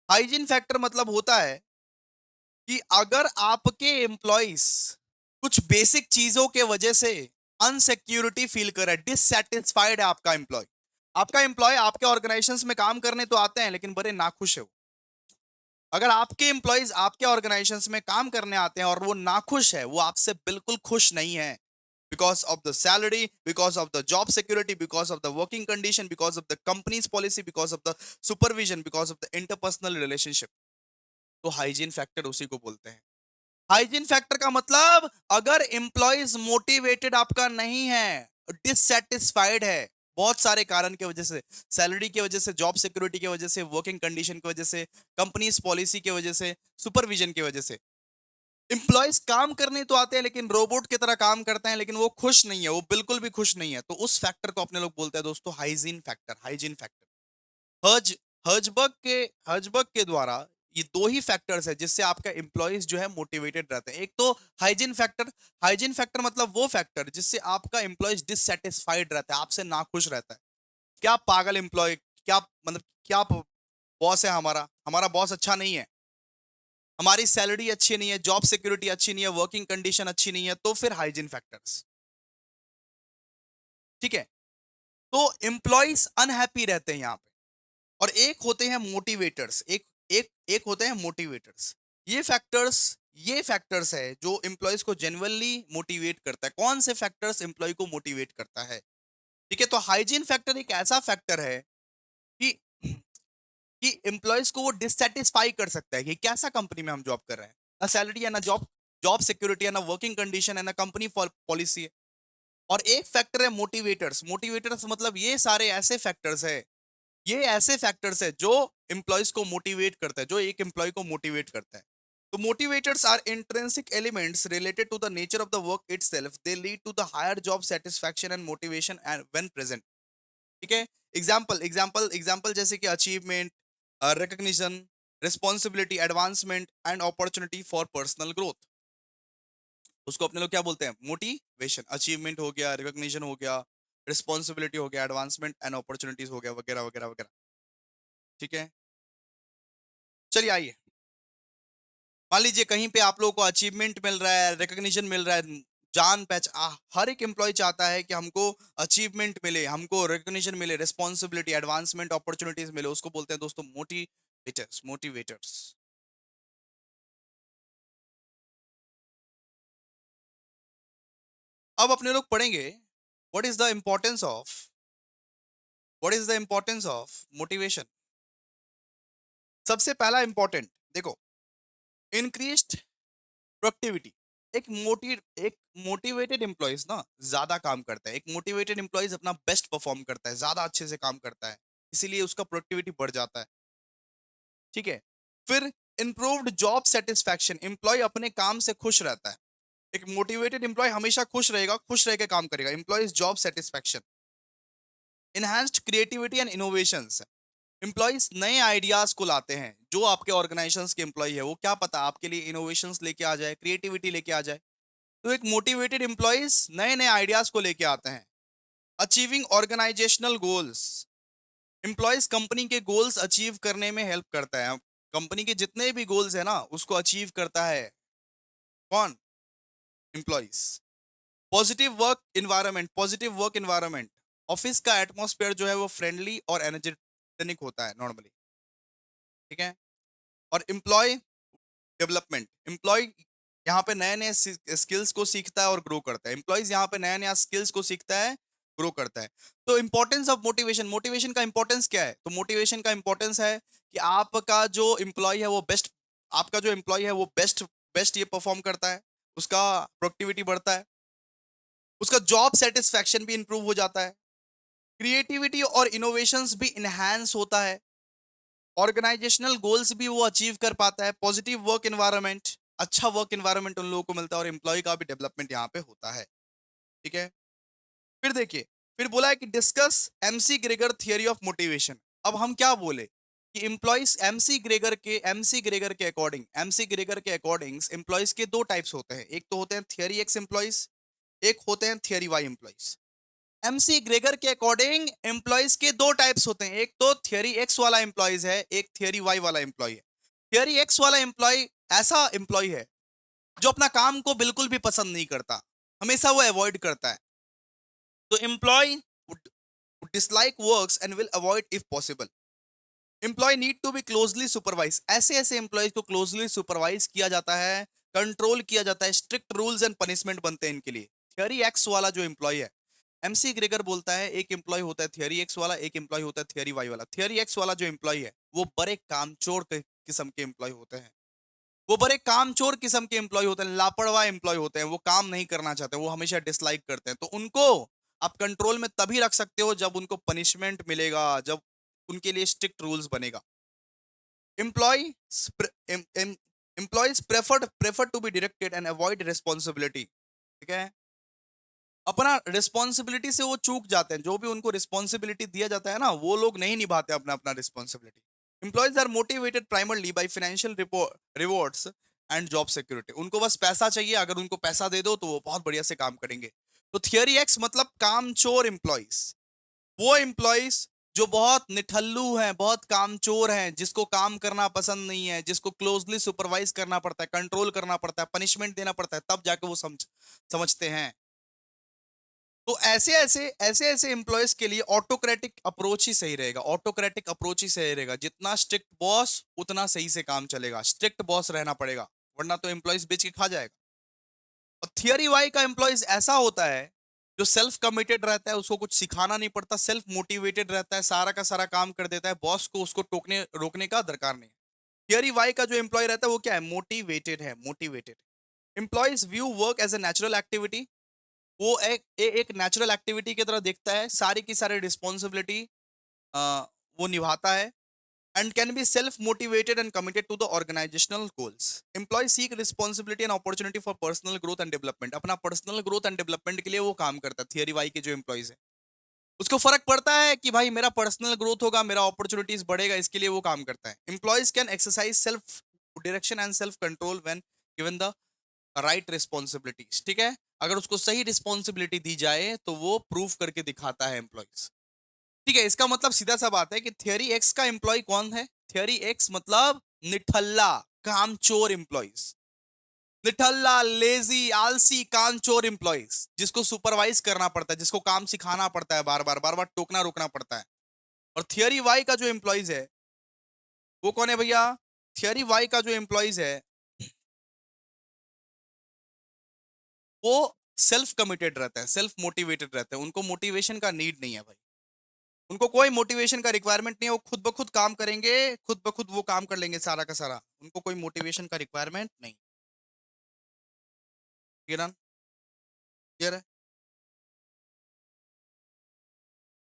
[SPEAKER 1] हाइजीन फैक्टर मतलब होता है कि अगर आपके एम्प्लॉइज कुछ बेसिक चीजों के वजह से अनसिक्योरिटी फील कर रहा है, डिससेटिस्फाइड है आपका एम्प्लॉय आपके ऑर्गेनाइजेशन में काम करने तो आते हैं लेकिन बड़े नाखुश है वो। अगर आपके एम्प्लॉइज आपके ऑर्गेनाइजेशन में काम करने आते हैं और वो नाखुश है, वो आपसे बिल्कुल खुश नहीं है, because of the salary, because of the job security, because of the working condition, because of the companies policy, because of the supervision, because of the interpersonal relationship. तो हाइजीन फैक्टर उसी को बोलते हैं। हाइजीन फैक्टर का मतलब अगर employees motivated आपका नहीं है, डिससेटिस्फाइड है, बहुत सारे कारण की वजह से, सैलरी की वजह से, जॉब सिक्योरिटी की वजह से, वर्किंग कंडीशन की वजह से, कंपनीज पॉलिसी की वजह से, सुपरविजन की वजह से, एम्प्लॉइज काम करने तो आते हैं लेकिन रोबोट की तरह काम करते हैं, लेकिन वो खुश नहीं है, वो बिल्कुल भी खुश नहीं है। तो उस फैक्टर को अपने लोग बोलते हैं दोस्तों हाइजीन फैक्टर। हाइजीन फैक्टर हर्ज हर्जबर्ग के हर्जबर्ग के द्वारा ये दो ही फैक्टर्स है जिससे आपका एम्प्लॉइज जो है मोटिवेटेड रहते हैं। एक तो हाइजीन फैक्टर। हाइजीन फैक्टर मतलब वो फैक्टर जिससे आपका एम्प्लॉइज डिससेटिस्फाइड रहता है, आपसे नाखुश रहता है। क्या पागल एम्प्लॉय, क्या मतलब क्या बॉस है हमारा, हमारा बॉस अच्छा नहीं है, हमारी सैलरी अच्छी नहीं है, जॉब सिक्योरिटी अच्छी नहीं है, वर्किंग कंडीशन अच्छी नहीं है, तो फिर हाइजीन फैक्टर्स। ठीक है, तो एम्प्लॉइज अनहैप्पी रहते हैं यहाँ पे। और एक होते हैं मोटिवेटर्स, एक एक एक होते हैं मोटिवेटर्स। ये फैक्टर्स ये फैक्टर्स है जो एम्प्लॉयज को जेन्युइनली मोटिवेट करता है। कौन से फैक्टर्स एम्प्लॉय को मोटिवेट करता है? ठीक है, तो हाइजीन फैक्टर एक ऐसा फैक्टर है कि कि एम्प्लॉयज को वो डिससेटिस्फाई कर सकता है कि कैसा कंपनी में हम जॉब कर रहे हैं, ना सैलरी है, ना जॉब जॉब सिक्योरिटी है, ना वर्किंग कंडीशन है, ना कंपनी पॉलिसी है। और एक फैक्टर है मोटिवेटर्स। मोटिवेटर्स मतलब ये ऐसे फैक्टर्स है जो एम्प्लॉयज को मोटिवेट करता है, जो एक एम्प्लॉय को मोटिवेट करता है। तो motivators are intrinsic elements related to the nature of the work itself, they lead to the higher job satisfaction and motivation and when present. ठीक है। एग्जाम्पल जैसे कि achievement, recognition, responsibility, advancement and opportunity for personal growth. उसको अपने लोग क्या बोलते हैं? मोटिवेशन। अचीवमेंट हो गया, रिकग्निशन हो गया, रिस्पॉन्सिबिलिटी हो गया, एडवांसमेंट एंड अपॉर्चुनिटीज हो गया, वगैरह वगैरह वगैरह। ठीक है। चलिए आइए, मान लीजिए कहीं पे आप लोगों को अचीवमेंट मिल रहा है, रिकग्निशन मिल रहा है, जान पहचान, हर एक एम्प्लॉय चाहता है कि हमको अचीवमेंट मिले, हमको रिकग्निशन मिले, रिस्पॉन्सिबिलिटी, एडवांसमेंट, अपॉर्चुनिटीज मिले। उसको बोलते हैं दोस्तों मोटिवेटर्स। मोटिवेटर्स। अब अपने लोग पढ़ेंगे what is the importance of motivation. सबसे पहला इंपॉर्टेंट देखो, इंक्रीज्ड प्रोडक्टिविटी। एक मोटिवेटेड एम्प्लॉइज ना ज्यादा काम करता है। एक मोटिवेटेड एम्प्लॉइज अपना बेस्ट परफॉर्म करता है, ज्यादा अच्छे से काम करता है, इसीलिए उसका प्रोडक्टिविटी बढ़ जाता है। ठीक है। फिर इंप्रूव्ड जॉब सेटिस्फैक्शन, एम्प्लॉय अपने काम से खुश रहता है। एक मोटिवेटेड एम्प्लॉय हमेशा खुश रहेगा, खुश रह के काम करेगा। Employees job satisfaction. Enhanced creativity and innovations, employees नए आइडियाज को लाते हैं। जो आपके ऑर्गेनाइजेशंस के एम्प्लॉय है, वो क्या पता आपके लिए इनोवेशंस लेके आ जाए, क्रिएटिविटी लेके आ जाए। तो एक मोटिवेटेड एम्प्लॉयज नए नए आइडियाज को लेके आते हैं। Achieving organisational goals, employees company के गोल्स अचीव करने में हेल्प करता है। कंपनी के जितने भी गोल्स है ना, उसको अचीव करता है कौन? Employees. Positive work environment, office का एटमॉस्फेयर जो है वो फ्रेंडली और एनर्जेटिक होता है नॉर्मली। ठीक है। और एम्प्लॉय डेवलपमेंट, एम्प्लॉय यहाँ पे नए नए स्किल्स को सीखता है और ग्रो करता है। एम्प्लॉयज यहाँ पे नया नया स्किल्स को सीखता है, ग्रो करता है। तो इंपॉर्टेंस ऑफ मोटिवेशन, मोटिवेशन का इंपॉर्टेंस क्या है? तो मोटिवेशन का इंपॉर्टेंस है कि आपका जो एम्प्लॉय है वो बेस्ट, आपका जो एम्प्लॉय है वो बेस्ट बेस्ट ये परफॉर्म करता है, उसका प्रोडक्टिविटी बढ़ता है, उसका जॉब सेटिस्फैक्शन भी इंप्रूव हो जाता है, क्रिएटिविटी और इनोवेशंस भी इनहैंस होता है, ऑर्गेनाइजेशनल गोल्स भी वो अचीव कर पाता है, पॉजिटिव वर्क एनवायरनमेंट, अच्छा वर्क एनवायरनमेंट उन लोगों को मिलता है, और एम्प्लॉय का भी डेवलपमेंट यहाँ पे होता है। ठीक है। फिर देखिए, फिर बोला है कि discuss MC Gregor theory of motivation. अब हम क्या बोले कि एम्प्लॉयज एमसी ग्रेगर के अकॉर्डिंग एम्प्लॉयज के दो टाइप्स होते हैं। एक तो होते हैं थियरी एक्स एम्प्लॉयज, एक होते हैं theory Y employees. McGregor के अकॉर्डिंग एम्प्लॉयज के दो टाइप्स होते हैं, एक तो थियरी एक्स वाला एम्प्लॉयज है, एक थियरी वाई वाला एम्प्लॉय है। थियरी एक्स वाला एम्प्लॉय ऐसा एम्प्लॉय है जो अपना काम को बिल्कुल भी पसंद नहीं करता, हमेशा वो अवॉइड करता है। तो employee dislike works and will avoid if possible. Employee need to be closely supervise, ऐसे ऐसे एम्प्लॉयज को क्लोजली सुपरवाइज किया जाता है, कंट्रोल किया जाता है, स्ट्रिक्ट रूल्स एंड पनिशमेंट बनते हैं इनके लिए। थियरी एक्स वाला जो एम्प्लॉय है, एमसी ग्रेगर बोलता है एक एम्प्लॉय होता है थियरी एक्स वाला, एक एम्प्लॉय होता है थियरी वाई वाला। थियरी एक्स वाला जो एम्प्लॉय है वो बड़े कामचोर किस्म के एम्प्लॉय होते हैं, वो बड़े कामचोर किस्म के एम्प्लॉय होते हैं, लापरवाह एम्प्लॉय होते हैं, वो काम नहीं करना चाहते, वो हमेशा डिसलाइक करते हैं। तो उनको आप कंट्रोल में तभी रख सकते हो जब उनको पनिशमेंट मिलेगा, जब उनके लिए स्ट्रिक्ट रूल्स बनेगा। Employee employees prefer to be directed and avoid responsibility. ठीक है। अपना रिस्पॉन्सिबिलिटी से वो चूक जाते हैं, जो भी उनको रिस्पॉन्सिबिलिटी दिया जाता है ना, वो लोग नहीं निभाते अपना अपना responsibility. Employees are motivated primarily by financial rewards and job security, उनको बस पैसा चाहिए, अगर उनको पैसा दे दो तो वो बहुत बढ़िया से काम करेंगे। तो थियरी एक्स मतलब कामचोर एम्प्लॉयज, वो एम्प्लॉयज जो बहुत निठल्लू हैं, बहुत कामचोर हैं, जिसको काम करना पसंद नहीं है, जिसको क्लोजली सुपरवाइज करना पड़ता है, कंट्रोल करना पड़ता है, पनिशमेंट देना पड़ता है, तब जाके वो समझते हैं। तो ऐसे ऐसे एम्प्लॉयज के लिए ऑटोक्रेटिक अप्रोच ही सही रहेगा, ऑटोक्रेटिक अप्रोच ही सही रहेगा। जितना स्ट्रिक्ट बॉस उतना सही से काम चलेगा, स्ट्रिक्ट बॉस रहना पड़ेगा, वरना तो एम्प्लॉयज बेच के खा जाएगा। और थियरी वाई का एम्प्लॉयज ऐसा होता है जो सेल्फ कमिटेड रहता है उसको कुछ सिखाना नहीं पड़ता, सेल्फ मोटिवेटेड रहता है, सारा का सारा काम कर देता है, बॉस को उसको टोकने रोकने का दरकार नहीं है। थियरी वाई का जो एम्प्लॉय रहता है वो क्या है, मोटिवेटेड है, motivated. Employees view work as a natural activity, वो एक नेचुरल एक्टिविटी की तरह देखता है, सारी की सारी रिस्पॉन्सिबिलिटी वो निभाता है, and can be self-motivated and committed to the organizational goals. Employees seek responsibility and opportunity for personal growth and development. अपना personal growth and development के लिए वो काम करता है। थियरी वाई के जो एम्प्लॉइज है उसको फर्क पड़ता है कि भाई मेरा पर्सनल ग्रोथ होगा, मेरा अपॉर्चुनिटीज बढ़ेगा, इसके लिए वो काम करता है। Employees can exercise self direction and self control when given the right responsibilities. ठीक है, अगर उसको सही रिस्पॉन्सिबिलिटी दी जाए तो वो प्रूव करके दिखाता है एम्प्लॉइज। ठीक है, इसका मतलब सीधा सा बात है कि थियरी एक्स का एम्प्लॉय कौन है। थियरी एक्स मतलब निठल्ला, कामचोर एम्प्लॉइज, निठल्ला, लेजी, आलसी, कामचोर एम्प्लॉइज, जिसको सुपरवाइज करना पड़ता है, जिसको काम सिखाना पड़ता है, बार बार टोकना रोकना पड़ता है। और थियरी वाई का जो एम्प्लॉइज है वो कौन है भैया, थियरी वाई का जो एम्प्लॉइज है वो सेल्फ कमिटेड रहता है, सेल्फ मोटिवेटेड रहता है, उनको मोटिवेशन का नीड नहीं है भाई, उनको कोई मोटिवेशन का रिक्वायरमेंट नहीं है, वो खुद ब खुद काम करेंगे, खुद ब खुद वो काम कर लेंगे सारा का सारा, उनको कोई मोटिवेशन का रिक्वायरमेंट नहीं। क्लियर है, क्लियर है।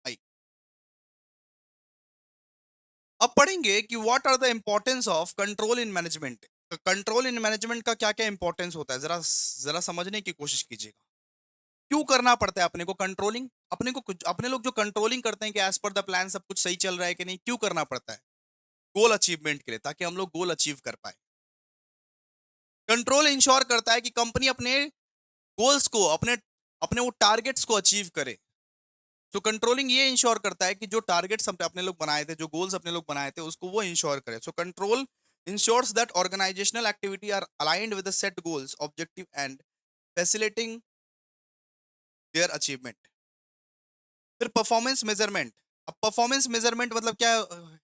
[SPEAKER 1] आई, अब पढ़ेंगे कि what are the importance of control in management. Control in management का क्या क्या इंपॉर्टेंस होता है, जरा जरा समझने की कोशिश कीजिएगा। क्यों करना पड़ता है अपने को कंट्रोलिंग, अपने को कुछ, अपने लोग जो कंट्रोलिंग करते हैं कि एज पर द प्लान सब कुछ सही चल रहा है कि नहीं, क्यों करना पड़ता है, गोल अचीवमेंट के लिए, ताकि हम लोग गोल अचीव कर पाए। कंट्रोल इंश्योर करता है कि कंपनी अपने गोल्स को, अपने अपने वो टारगेट्स को अचीव करे। तो कंट्रोलिंग ये इंश्योर करता है कि जो टारगेट्स हमने अपने लोग बनाए थे, जो गोल्स अपने लोग बनाए थे, उसको वो इंश्योर करे। So control ensures that organizational activity are aligned with the set goals, objective and facilitating their achievement। फिर परफॉर्मेंस मेजरमेंट। अब परफॉर्मेंस मेजरमेंट मतलब क्या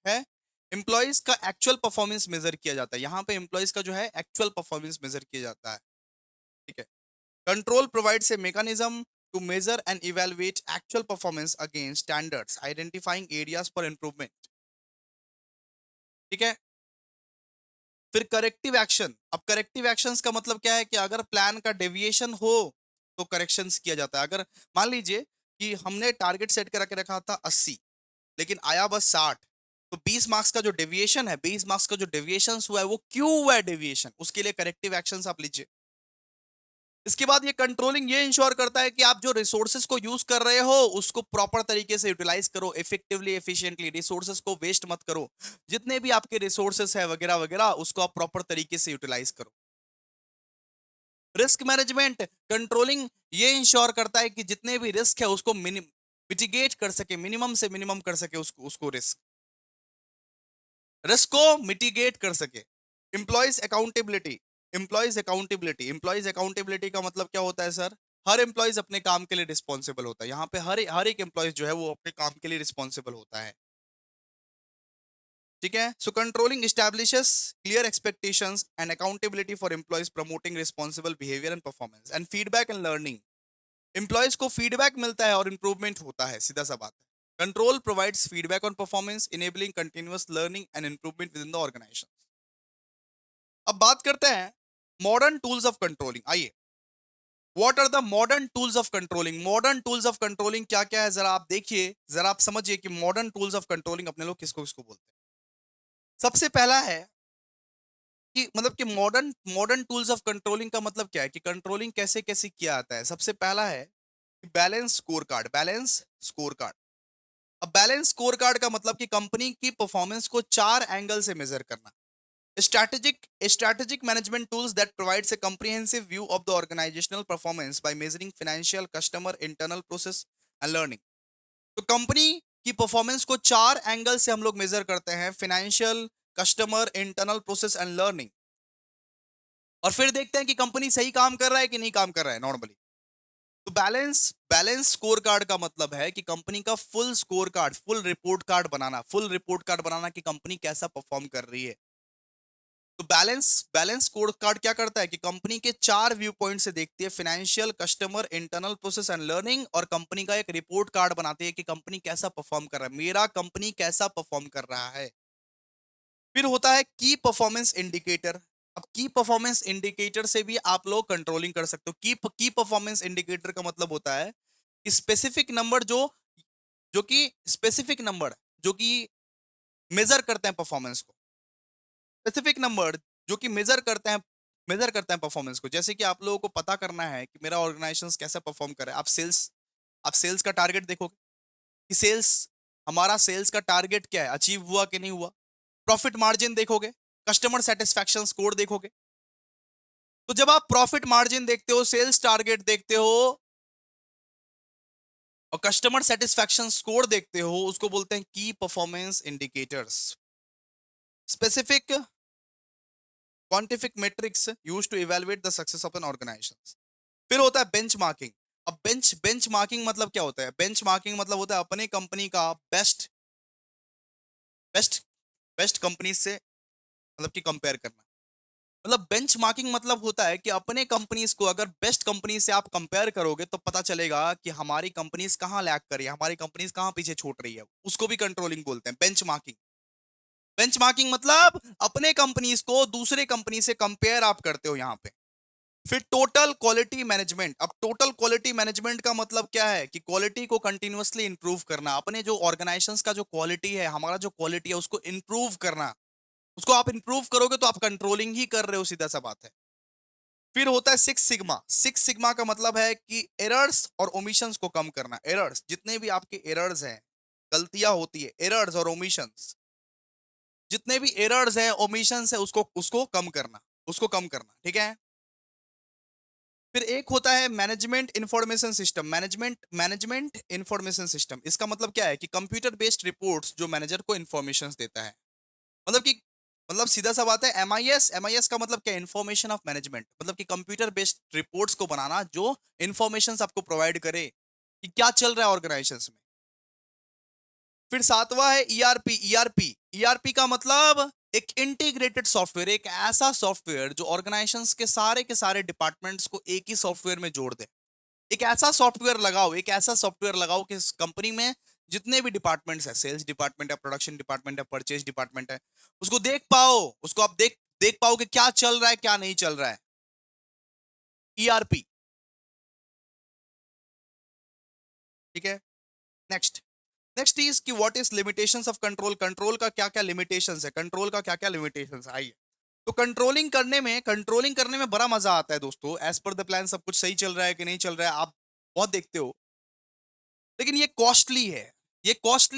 [SPEAKER 1] है, एम्प्लॉयज का एक्चुअल परफॉर्मेंस मेजर किया जाता है, यहाँ पे एम्प्लॉयज का जो है एक्चुअल परफॉर्मेंस मेजर किया जाता है। ठीक है, control provides a mechanism to measure and evaluate actual performance against standards, identifying areas for improvement। ठीक है, फिर करेक्टिव एक्शन। अब करेक्टिव एक्शंस का मतलब क्या है कि अगर प्लान का डेविएशन हो तो करेक्शंस किया जाता है। अगर मान लीजिए कि हमने टारगेट सेट करा के रखा था 80 लेकिन आया बस 60, तो 20 मार्क्स का जो डेविएशन है, 20 मार्क्स का जो डेविएशन हुआ है, वो क्यों हुआ है डेविएशन, उसके लिए करेक्टिव एक्शंस आप लीजिए। इसके बाद ये कंट्रोलिंग ये इंश्योर करता है कि आप जो रिसोर्सेज को यूज कर रहे हो उसको प्रॉपर तरीके से यूटिलाइज करो, इफेक्टिवली, एफिशिएंटली, रिसोर्सेज को वेस्ट मत करो, जितने भी आपके रिसोर्सेज है वगैरह वगैरह उसको आप प्रॉपर तरीके से यूटिलाइज करो। रिस्क मैनेजमेंट, कंट्रोलिंग ये इंश्योर करता है कि जितने भी रिस्क है उसको मिटिगेट कर सके, मिनिमम से मिनिमम कर सके, उसको रिस्क रिस्क को मिटिगेट कर सके। एम्प्लॉयज अकाउंटेबिलिटी, एम्प्लॉयज अकाउंटेबिलिटी का मतलब क्या होता है सर, हर एम्प्लॉयज अपने काम के लिए रिस्पॉन्सिबल होता है। यहाँ पे हर एक एम्प्लॉयज जो है वो अपने काम के लिए रिस्पॉन्सिबल होता है। ठीक है, so controlling establishes clear expectations and accountability for employees, promoting responsible behaviour and performance and feedback and learning. Employees को फीडबैक मिलता है और इंप्रूवमेंट होता है, सीधा सा बात है। Control provides feedback on performance, enabling continuous learning and improvement within the organisation. अब बात करते हैं मॉडर्न टूल्स ऑफ कंट्रोलिंग। आइए, what are the modern tools of controlling. Modern tools of controlling क्या क्या है, जरा आप देखिए, जरा आप समझिए कि मॉडर्न टूल्स ऑफ कंट्रोलिंग अपने लोग किसको किसको बोलते हैं। सबसे पहला है कि मतलब कि modern modern tools of controlling का मतलब क्या है, कि कंट्रोलिंग कैसे कैसे किया जाता है। सबसे पहला है balance score card, balance score card. अब बैलेंस स्कोर कार्ड का मतलब कि कंपनी की परफॉर्मेंस को 4 एंगल से मेजर करना। Strategic management tools that provides a comprehensive view of the organizational performance by measuring financial, customer, internal process and learning। तो company की परफॉर्मेंस को 4 एंगल से हम लोग मेजर करते हैं, financial, customer, internal process and learning. और फिर देखते हैं कि कंपनी सही काम कर रहा है कि नहीं काम कर रहा है नॉर्मली। तो बैलेंस बैलेंस स्कोर कार्ड का मतलब है कि कंपनी का full score card, full report card बनाना, फुल रिपोर्ट कार्ड बनाना कि कंपनी कैसा परफॉर्म कर रही है। तो बैलेंस बैलेंस स्कोर कार्ड क्या करता है कि कंपनी के 4 व्यू पॉइंट से देखती है, financial, customer, internal process and learning, और कंपनी का एक रिपोर्ट कार्ड बनाती है कि कंपनी कैसा परफॉर्म कर रहा है, मेरा कंपनी कैसा परफॉर्म कर रहा है। फिर होता है की परफॉर्मेंस इंडिकेटर। अब की परफॉर्मेंस इंडिकेटर से भी आप लोग कंट्रोलिंग कर सकते हो। की परफॉर्मेंस इंडिकेटर का मतलब होता है कि स्पेसिफिक नंबर जो कि स्पेसिफिक नंबर जो कि मेजर करते हैं परफॉर्मेंस को, स्पेसिफिक नंबर जो कि मेजर करते हैं परफॉर्मेंस को। जैसे कि आप लोगों को पता करना है कि मेरा ऑर्गेनाइजेशन कैसा परफॉर्म कर रहा है, आप सेल्स का टारगेट देखोगे कि हमारा सेल्स का टारगेट क्या है, अचीव हुआ कि नहीं हुआ। प्रॉफिट मार्जिन देखोगे, कस्टमर सेटिस्फैक्शन स्कोर देखोगे। तो जब आप प्रॉफिट मार्जिन देखते हो, सेल्स टारगेट देखते हो और कस्टमर सेटिस्फैक्शन स्कोर देखते हो, उसको बोलते हैं की performance indicators. Specific quantific metrics used to evaluate the success of an organisation. फिर होता है बेंचमार्किंग। अब बेंचमार्किंग मतलब क्या होता है? बेंचमार्किंग मतलब होता है अपने कंपनी का बेस्ट बेस्ट कंपनी से मतलब कि कंपेयर करना। मतलब बेंचमार्किंग मतलब होता है कि अपने कंपनीज को अगर बेस्ट कंपनी से आप कंपेयर करोगे तो पता चलेगा कि हमारी कंपनीज कहाँ लैग कर रही है, हमारी कंपनीज कहाँ पीछे छूट रही है। उसको भी कंट्रोलिंग बोलते हैं, बेंचमार्किंग। बेंचमार्किंग मतलब अपने कंपनीज को दूसरे कंपनी से कंपेयर आप करते हो यहां पे। फिर टोटल क्वालिटी मैनेजमेंट। अब टोटल क्वालिटी मैनेजमेंट का मतलब क्या है कि क्वालिटी को कंटिन्यूअसली इंप्रूव करना, अपने जो ऑर्गेनाइजेशंस का जो क्वालिटी है, हमारा जो क्वालिटी है उसको इंप्रूव करना। उसको आप इंप्रूव करोगे तो आप कंट्रोलिंग ही कर रहे हो, सीधा सा बात है। फिर होता है सिक्स सिग्मा। सिक्स सिग्मा का मतलब है कि एरर्स और ओमिशंस को कम करना। एरर्स, जितने भी आपके एरर्स हैं, गलतियां होती है, एरर्स और ओमिशंस, जितने भी एरर्स हैं, ओमिशंस है, उसको उसको कम करना, उसको कम करना, ठीक है। फिर एक होता है management information system. Management information system, इसका मतलब क्या है कि कंप्यूटर बेस्ड रिपोर्ट्स जो मैनेजर को इंफॉर्मेशन देता है। मतलब कि मतलब सीधा सा बात है, एमआईएस का मतलब क्या है? Information of management. मतलब कि कंप्यूटर बेस्ड रिपोर्ट्स को बनाना जो इंफॉर्मेशन आपको प्रोवाइड करे कि क्या चल रहा है ऑर्गेनाइजेशन में। फिर सातवां है ईआरपी। ईआरपी का मतलब एक इंटीग्रेटेड सॉफ्टवेयर, एक ऐसा सॉफ्टवेयर जो ऑर्गेनाइजेशंस के सारे डिपार्टमेंट्स को एक ही सॉफ्टवेयर में जोड़ दे। एक ऐसा सॉफ्टवेयर लगाओ कि इस कंपनी में जितने भी डिपार्टमेंट्स है, सेल्स डिपार्टमेंट है, प्रोडक्शन डिपार्टमेंट है, परचेज डिपार्टमेंट है, उसको देख पाओ, उसको आप देख पाओ कि क्या चल रहा है, क्या नहीं चल रहा है। ईआरपी, ठीक है। नेक्स्ट नेक्स्ट इज कि what is limitations of control. Control का क्या क्या लिमिटेशंस है, कंट्रोल का क्या क्या लिमिटेशंस है, आइए। तो कंट्रोलिंग करने में बड़ा मजा आता है दोस्तों। एज पर द प्लान सब कुछ सही चल रहा है कि नहीं चल रहा है, आप बहुत देखते हो। लेकिन ये कॉस्टली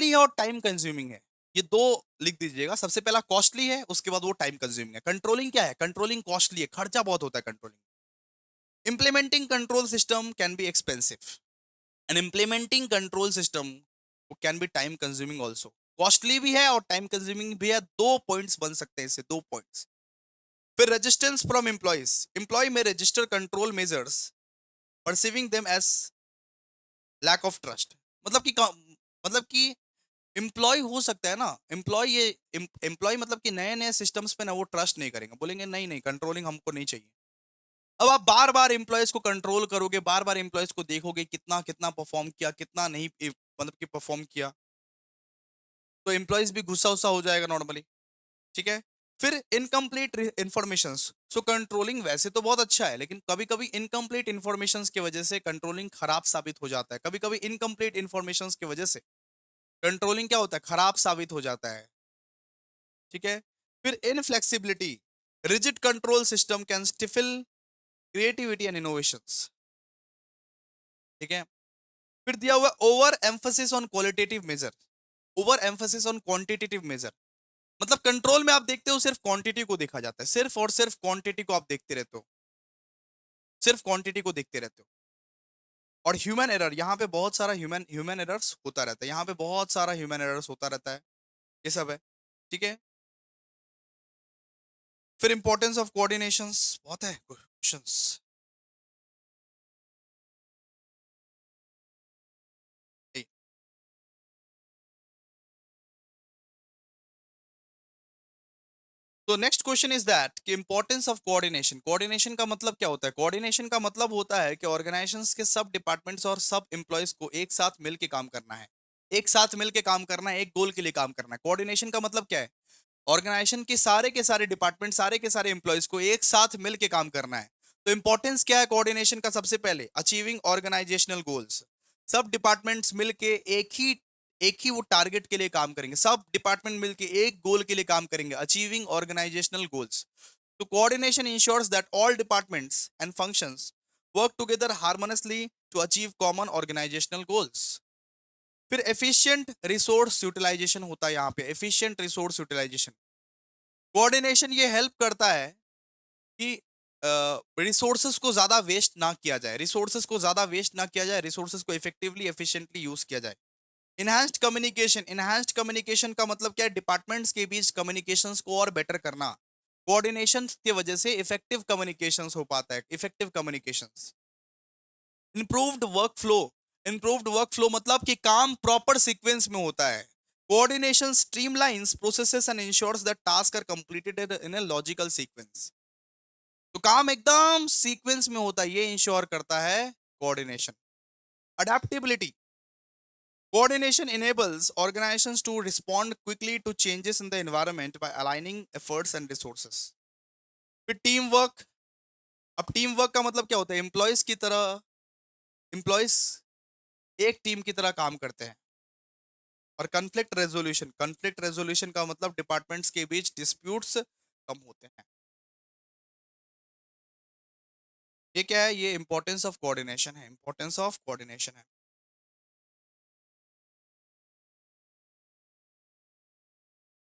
[SPEAKER 1] है और टाइम कंज्यूमिंग है। ये दो लिख दीजिएगा। सबसे पहला कॉस्टली है, उसके बाद वो टाइम कंज्यूमिंग है। कंट्रोलिंग क्या है? कंट्रोलिंग कॉस्टली है, खर्चा बहुत होता है controlling. Implementing control system can be expensive and implementing control system can be time consuming also. Costly भी है और टाइम कंज्यूमिंग भी है। दो पॉइंट्स बन सकते हैं इससे, दो पॉइंट्स। फिर रेजिस्टेंस फ्रॉम एम्प्लॉइज। एम्प्लॉय में register control measures perceiving them as lack of trust. मतलब कि एम्प्लॉय हो सकता है ना, एम्प्लॉय मतलब कि नए नए सिस्टम्स पे ना वो ट्रस्ट नहीं करेंगे, बोलेंगे नहीं नहीं, कंट्रोलिंग हमको नहीं चाहिए। अब आप बार बार एम्प्लॉयज को कंट्रोल करोगे, बार बार एम्प्लॉयज को देखोगे कितना कितना परफॉर्म किया, कितना नहीं मतलब कि परफॉर्म किया, तो एम्प्लॉयज भी गुस्सा उस्सा हो जाएगा नॉर्मली, ठीक है। फिर इनकम्प्लीट इंफॉर्मेशन। सो कंट्रोलिंग वैसे तो बहुत अच्छा है, लेकिन कभी कभी इनकम्प्लीट इंफॉर्मेशन की वजह से कंट्रोलिंग खराब साबित हो जाता है। कभी कभी इनकम्प्लीट इंफॉर्मेशन की वजह से कंट्रोलिंग क्या होता है, खराब साबित हो जाता है, ठीक है। फिर inflexibility. Rigid control system can stifle creativity and innovations, ठीक है। फिर दिया हुआ over emphasis on qualitative measure, over emphasis on quantitative measure. मतलब कंट्रोल में आप देखते हो सिर्फ क्वांटिटी को देखा जाता है, सिर्फ और सिर्फ क्वांटिटी को आप देखते रहते हो, सिर्फ क्वांटिटी को देखते रहते हो। और ह्यूमन एरर, यहाँ पे बहुत सारा ह्यूमन ह्यूमन एरर्स होता रहता है, यहाँ पे बहुत सारा ह्यूमन एरर्स होता रहता है, ये सब है, ठीक है। फिर इंपॉर्टेंस ऑफ कोऑर्डिनेशंस बहुत है, क्वेश्चंस। तो नेक्स्ट क्वेश्चन इज दैट कि इंपॉर्टेंस ऑफ कोऑर्डिनेशन। कोऑर्डिनेशन का मतलब क्या होता है? कोऑर्डिनेशन का मतलब होता है कि ऑर्गेनाइजेशंस के सब डिपार्टमेंट्स और सब एम्प्लॉयज को एक साथ मिलकर काम करना है। एक साथ मिलकर काम करना है, एक गोल के लिए काम करना है। कोऑर्डिनेशन का मतलब क्या है? ऑर्गेनाइजेशन के सारे डिपार्टमेंट, सारे के सारे एम्प्लॉयज को एक साथ मिलकर काम करना है। तो इंपॉर्टेंस क्या है कोऑर्डिनेशन का? सबसे पहले अचीविंग ऑर्गेनाइजेशनल गोल्स। सब डिपार्टमेंट्स मिलके एक ही वो टारगेट के लिए काम करेंगे। सब डिपार्टमेंट मिलके एक गोल के लिए काम करेंगे, अचीविंग ऑर्गेनाइजेशनल गोल्स। तो coordination ensures that all departments and functions work together harmoniously to achieve common organisational goals. फिर एफिशिएंट रिसोर्स यूटिलाइजेशन होता है यहाँ पे, एफिशिएंट रिसोर्स यूटिलाइजेशन। कोऑर्डिनेशन ये हेल्प करता है कि रिसोर्सेस को ज्यादा वेस्ट ना किया जाए, रिसोर्सेस को ज्यादा वेस्ट ना किया जाए, रिसोर्सेस को इफेक्टिवली एफिशिएंटली यूज किया जाए। इनहैंस्ड कम्युनिकेशन, इनहैंस्ड कम्युनिकेशन का मतलब क्या है? डिपार्टमेंट्स के बीच कम्युनिकेशंस को और बेटर करना। कोऑर्डिनेशन की वजह से इफेक्टिव कम्युनिकेशंस हो पाता है, effective communications. Improved work flow, improved work flow मतलब कि काम प्रॉपर सीक्वेंस में होता है। Coordination streamlines processes and ensures that task are completed in a logical sequence. तो काम एकदम सीक्वेंस में होता है, ये इंश्योर करता है coordination. Adaptability, coordination enables organizations to respond quickly to changes in the environment by aligning efforts and resources. फिर टीम वर्क। अब टीम वर्क का मतलब क्या होता है? एम्प्लॉयज की तरह, एम्प्लॉयज एक टीम की तरह काम करते हैं। और कन्फ्लिक्ट रेजोल्यूशन, कन्फ्लिक्ट रेजोल्यूशन का मतलब डिपार्टमेंट्स के बीच डिस्प्यूट्स कम होते हैं। ये क्या है? ये इंपॉर्टेंस ऑफ कोऑर्डिनेशन है, इंपॉर्टेंस ऑफ कोऑर्डिनेशन है।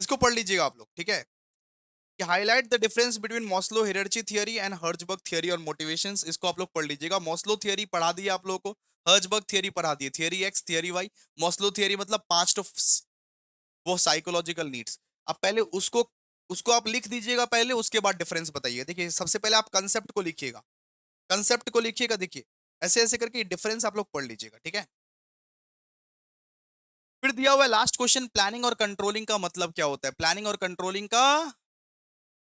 [SPEAKER 1] इसको पढ़ लीजिएगा आप लोग, ठीक है? कि highlight the difference between Maslow hierarchy theory and Herzberg theory और मोटिवेशंस। इसको आप लोग पढ़ लीजिएगा। मॉस्लो थ्योरी पढ़ा दिया आप लोगों को, हर्जबर्ग थ्योरी पढ़ा दी, theory X theory Y. Maslow theory मतलब पांच तो वो साइकोलॉजिकल नीड्स। अब पहले उसको उसको आप लिख दीजिएगा पहले, उसके बाद डिफरेंस बताइए। देखिए सबसे पहले आप कंसेप्ट को लिखिएगा, कंसेप्ट को लिखिएगा। देखिए ऐसे ऐसे करके डिफरेंस आप लोग पढ़ लीजिएगा, ठीक है? फिर दिया हुआ है लास्ट क्वेश्चन, प्लानिंग और कंट्रोलिंग का मतलब क्या होता है? प्लानिंग और कंट्रोलिंग का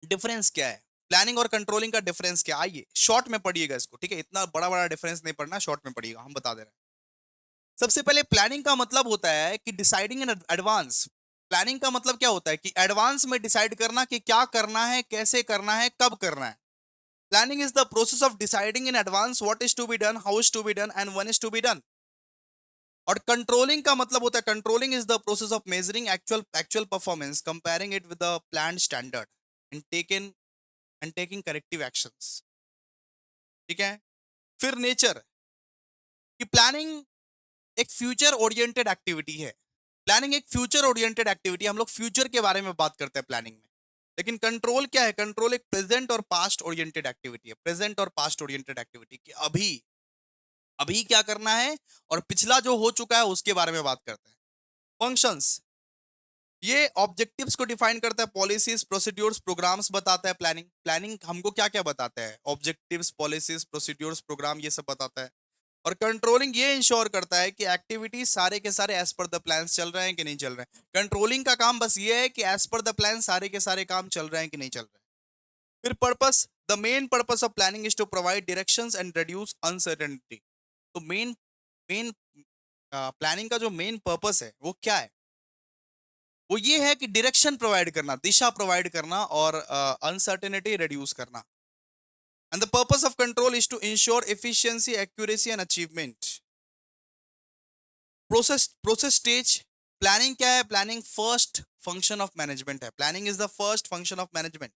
[SPEAKER 1] डिफरेंस क्या है? प्लानिंग और कंट्रोलिंग का डिफरेंस क्या? आइए शॉर्ट में पढ़िएगा इसको, ठीक है? इतना बड़ा बड़ा डिफरेंस नहीं पढ़ना, शॉर्ट में पढ़िएगा, हम बता दे रहे हैं। सबसे पहले प्लानिंग का मतलब होता है कि डिसाइडिंग इन एडवांस। प्लानिंग का मतलब क्या होता है? कि एडवांस में डिसाइड करना कि क्या करना है, कैसे करना है, कब करना है। Planning is the process of deciding in advance what is to be done, how is to be done and when is to be done. और कंट्रोलिंग का मतलब होता है, controlling is the process of measuring actual actual performance, comparing it with the planned standard and taking corrective actions, ठीक है? फिर nature, कि planning एक फ्यूचर ओरिएंटेड एक्टिविटी है। प्लानिंग एक फ्यूचर ओरिएंटेड एक्टिविटी, हम लोग फ्यूचर के बारे में बात करते हैं प्लानिंग में। लेकिन कंट्रोल क्या है? कंट्रोल एक प्रेजेंट और पास्ट ओरिएंटेड एक्टिविटी है, प्रेजेंट और पास्ट ओरिएंटेड एक्टिविटी, कि अभी अभी क्या करना है और पिछला जो हो चुका है उसके बारे में बात करते हैं। फंक्शंस, ये ऑब्जेक्टिव्स को डिफाइन करता है, पॉलिसीज प्रोसीड्यूर्स प्रोग्राम्स बताता है। प्लानिंग, प्लानिंग हमको क्या क्या बताता है? ऑब्जेक्टिव्स, पॉलिसीज, प्रोसीड्यूर्स, प्रोग्राम, ये सब बताता है। और कंट्रोलिंग ये इंश्योर करता है कि एक्टिविटीज सारे के सारे एज पर द प्लान चल रहे हैं कि नहीं चल रहे हैं। कंट्रोलिंग का काम बस ये है कि एज पर द प्लान सारे के सारे काम चल रहे हैं कि नहीं चल रहे हैं। फिर purpose, the main purpose of planning is to provide directions and reduce uncertainty. तो मेन मेन प्लानिंग का जो मेन पर्पस है वो क्या है? वो ये है कि डायरेक्शन प्रोवाइड करना, दिशा प्रोवाइड करना और अनसर्टेनिटी रिड्यूस करना। And the purpose of control is to ensure efficiency, accuracy and achievement. Process stage, planning क्या है? Planning first function of management है, planning is the first function of management.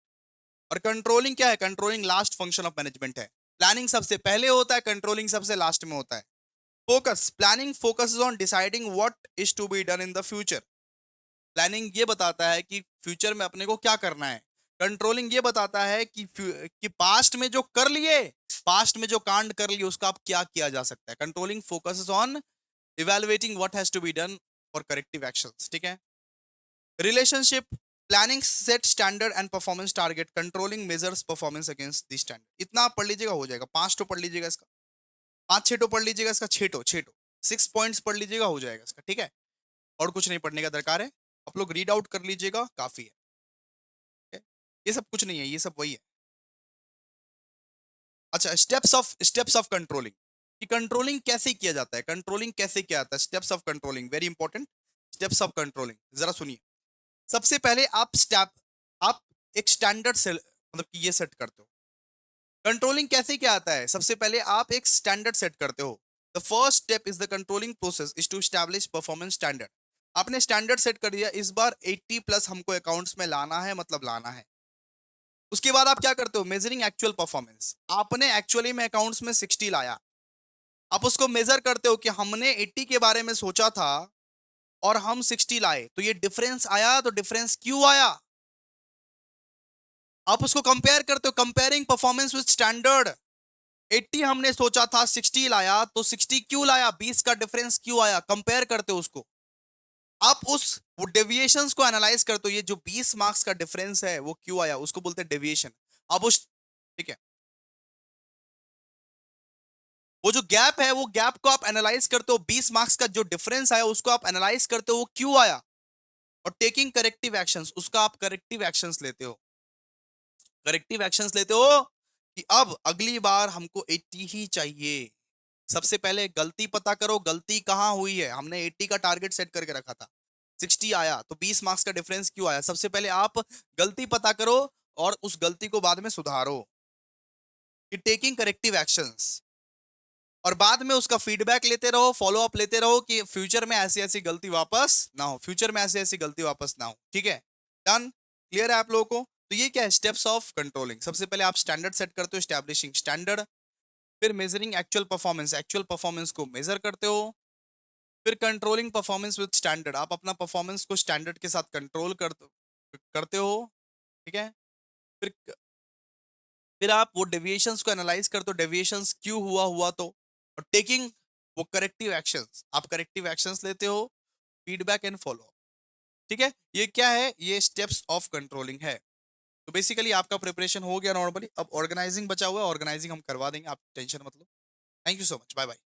[SPEAKER 1] और controlling क्या है? Controlling last function of management है। Planning सबसे पहले होता है, कंट्रोलिंग सबसे लास्ट में होता है। Focus, planning focuses on deciding what is to be done in the future. Planning ये बताता है कि फ्यूचर में अपने को क्या करना है। कंट्रोलिंग ये बताता है कि पास्ट में जो कर लिए, पास्ट में जो कांड कर लिए उसका अब क्या किया जा सकता है। Controlling focuses on evaluating what has to be done for corrective actions, ठीक है? Relationship, planning set standard and performance target, controlling measures performance against the standard. इतना आप पढ़ लीजिएगा, हो जाएगा। पांच तो पढ़ लीजिएगा इसका, पांच छह तो पढ़ लीजिएगा इसका, छह तो 6 पॉइंट्स पढ़ लीजिएगा, हो जाएगा इसका, ठीक है? और कुछ नहीं पढ़ने का दरकार है, आप लोग रीड आउट कर लीजिएगा, काफी है, ठीक है? ये सब कुछ नहीं है, ये सब वही है। अच्छा, स्टेप्स ऑफ कंट्रोलिंग, कि कंट्रोलिंग कैसे किया जाता है, कंट्रोलिंग कैसे किया जाता है, steps of controlling, very important. Steps of controlling जरा सुनिए। सबसे पहले आप एक स्टैंडर्ड से मतलब कि ये सेट करते हो। कंट्रोलिंग कैसे क्या आता है, सबसे पहले आप एक स्टैंडर्ड सेट करते हो। The first step is the controlling process is to establish performance standard. आपने स्टैंडर्ड सेट कर दिया, इस बार 80 प्लस हमको अकाउंट्स में लाना है, मतलब लाना है। उसके बाद आप क्या करते हो, मेजरिंग एक्चुअल परफॉर्मेंस। आपने एक्चुअली में अकाउंट्स में 60 लाया, आप उसको मेजर करते हो कि हमने 80 के बारे में सोचा था और हम 60 लाए, तो ये डिफरेंस आया, तो डिफरेंस क्यों आया। आप उसको कंपेयर करते हो, कंपेयरिंग परफॉर्मेंस विद स्टैंडर्ड। 80 हमने सोचा था, 60 लाया, तो 60 क्यों लाया, 20 का डिफरेंस क्यों आया, कंपेयर करते हो उसको। आप उस वो डेविएशंस को एनालाइज करते हो, ये जो 20 मार्क्स का डिफरेंस है वो क्यों आया, उसको बोलते हैं डेविएशन। अब उस, ठीक है, वो जो गैप है, वो गैप को आप एनालाइज करते हो, 20 मार्क्स का जो डिफरेंस आया उसको आप एनालाइज करते हो वो क्यों आया, और टेकिंग करेक्टिव एक्शंस, उसका आप करेक्टिव एक्शंस लेते हो। करेक्टिव एक्शंस लेते हो कि अब अगली बार हमको 80 ही चाहिए। सबसे पहले गलती पता करो, गलती कहां हुई है, हमने 80 का टारगेट सेट करके रखा था, 60 आया, तो 20 मार्क्स का डिफरेंस क्यों आया। सबसे पहले आप गलती पता करो और उस गलती को बाद में सुधारो, कि टेकिंग करेक्टिव एक्शंस। और बाद में उसका फीडबैक लेते रहो, फॉलो अप लेते रहो, कि फ्यूचर में ऐसी ऐसी गलती वापस ना हो, फ्यूचर में ऐसी ऐसी गलती वापस ना हो। ठीक है, डन, क्लियर है आप लोगों को। तो ये क्या है, स्टेप्स ऑफ कंट्रोलिंग। सबसे पहले आप स्टैंडर्ड सेट करते हो, स्टैब्लिशिंग स्टैंडर्ड। फिर measuring actual performance, actual performance को मेजर करते हो। फिर कंट्रोलिंग परफॉर्मेंस विद स्टैंडर्ड, आप अपना परफॉर्मेंस को स्टैंडर्ड के साथ कंट्रोल करते हो। ठीक है, फिर फिर आप वो डेविएशंस को एनालाइज करते हो, डेविएशंस क्यों हुआ हुआ तो, और टेकिंग वो करेक्टिव एक्शंस, आप करेक्टिव एक्शंस लेते हो, फीडबैक एंड फॉलो। ठीक है, ये क्या है, ये स्टेप्स ऑफ कंट्रोलिंग है। तो बेसिकली आपका प्रिपरेशन हो गया नॉर्मली, अब ऑर्गेनाइजिंग बचा हुआ है, ऑर्गेनाइजिंग हम करवा देंगे, आप टेंशन मत लो। Thank you so much, bye bye.